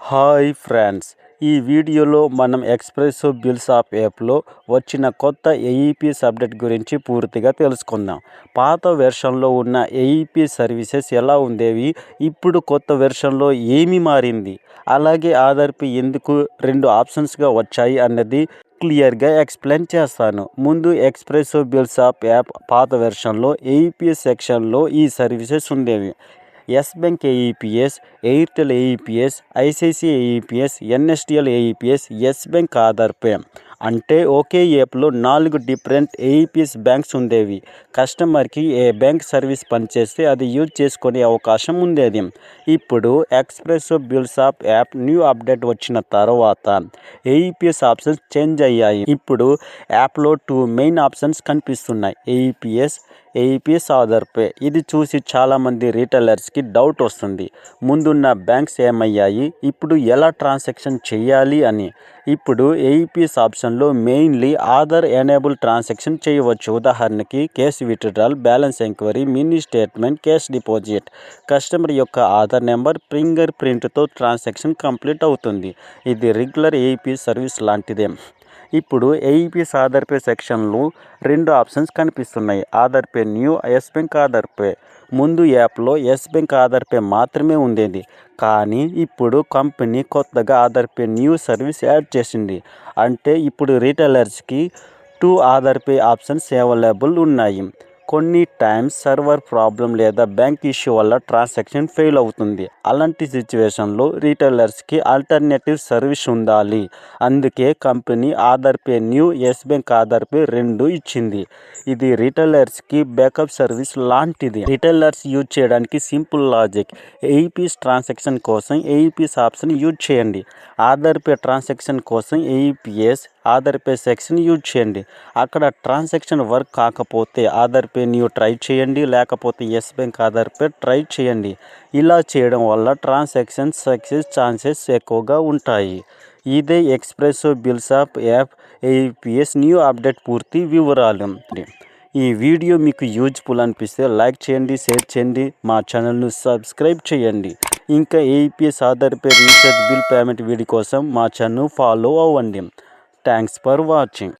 Hi friends, ఈ వీడియోలో మనం ఎక్స్ప్రెస్సో బిల్స్ యాప్లో వచ్చిన కొత్త ఏఈపీఎస్ అప్డేట్ గురించి పూర్తిగా తెలుసుకుందాం. పాత వెర్షన్లో ఉన్న ఏఈపీఎస్ సర్వీసెస్ ఎలా ఉండేవి, ఇప్పుడు కొత్త వెర్షన్లో ఏమి మారింది, అలాగే ఆధార్ పే ఎందుకు 2 ఆప్షన్స్గా వచ్చాయి అన్నది క్లియర్గా ఎక్స్ప్లెయిన్ చేస్తాను. ముందు ఎక్స్ప్రెస్సో బిల్స్ యాప్ పాత వెర్షన్లో ఏఈపీఎస్ సెక్షన్లో ఈ సర్వీసెస్ ఉండేవి. Yes Bank AEPS, Airtel AEPS, ICICI AEPS, NSDL AEPS, Yes Bank Aadhaar pay. అంటే ఒకే యాప్లో 4 డిఫరెంట్ ఏఈపీఎస్ బ్యాంక్స్ ఉండేవి. కస్టమర్కి ఏ బ్యాంక్ సర్వీస్ పనిచేస్తే అది యూజ్ చేసుకునే అవకాశం ఉండేది. ఇప్పుడు espresso bills app new update వచ్చిన తర్వాత ఏఈపీఎస్ ఆప్షన్స్ చేంజ్ అయ్యాయి. ఇప్పుడు యాప్లో 2 మెయిన్ ఆప్షన్స్ కనిపిస్తున్నాయి: ఏఈపీఎస్ ఆధార్ పే. ఇది చూసి చాలామంది రీటైలర్స్కి డౌట్ వస్తుంది, ముందున్న బ్యాంక్స్ ఏమయ్యాయి, ఇప్పుడు ఎలా ట్రాన్సాక్షన్ చేయాలి అని. ఇప్పుడు ఏఈపీఎస్ ఆప్షన్లో మెయిన్లీ ఆధార్ ఎనేబుల్ ట్రాన్సాక్షన్ చేయవచ్చు. ఉదాహరణకి cash withdrawal, balance enquiry, mini statement, cash deposit. Customer యొక్క ఆధార్ నెంబర్, ఫింగర్ ప్రింట్తో ట్రాన్సాక్షన్ కంప్లీట్ అవుతుంది. ఇది రెగ్యులర్ ఏఈపీఎస్ సర్వీస్ లాంటిదే. ఇప్పుడు ఏఈపీఎస్ ఆధార్ పే సెక్షన్లో 2 ఆప్షన్స్ కనిపిస్తున్నాయి: Aadhaar pay new, Yes Bank Aadhaar pay. ముందు యాప్లో ఎస్ బ్యాంక్ ఆధార్ పే మాత్రమే ఉండేది, కానీ ఇప్పుడు కంపెనీ కొత్తగా Aadhaar pay new service add చేసింది. అంటే ఇప్పుడు రీటైలర్స్కి 2 ఆధార్ పే ఆప్షన్స్ అవైలబుల్ ఉన్నాయి. కొన్ని టైమ్స్ సర్వర్ ప్రాబ్లం లేదా బ్యాంక్ ఇష్యూ వల్ల ట్రాన్సాక్షన్ ఫెయిల్ అవుతుంది. అలాంటి సిచ్యువేషన్లో రీటైలర్స్కి ఆల్టర్నేటివ్ సర్వీస్ ఉండాలి. అందుకే company Aadhaar pay new, Yes Bank Aadhaar pay 2 ఇచ్చింది. ఇది రీటైలర్స్కి బ్యాకప్ సర్వీస్ లాంటిది. రీటైలర్స్ యూజ్ చేయడానికి సింపుల్ లాజిక్: ఏఈపీఎస్ ట్రాన్సాక్షన్ కోసం ఏఈపీఎస్ ఆప్షన్ యూజ్ చేయండి, ఆధార్ పే ట్రాన్సాక్షన్ కోసం AEPS Aadhaar pay section use చేయండి. అక్కడ ట్రాన్సాక్షన్ వర్క్ కాకపోతే ఆధార్ పే న్యూ ట్రై చేయండి, లేకపోతే Yes Bank Aadhaar pay try చేయండి. ఇలా చేయడం వల్ల ట్రాన్సాక్షన్ సక్సెస్ ఛాన్సెస్ ఎక్కువగా ఉంటాయి. ఇదే espresso bills app AEPS new update పూర్తి వివరాలు. ఈ వీడియో మీకు యూజ్ఫుల్ అనిపిస్తే లైక్ చేయండి, షేర్ చేయండి, మా ఛానల్ను సబ్స్క్రైబ్ చేయండి. ఇంకా AEPS Aadhaar pay recharge bill payment video కోసం మా ఛానల్ ఫాలో అవ్వండి. Thanks for watching.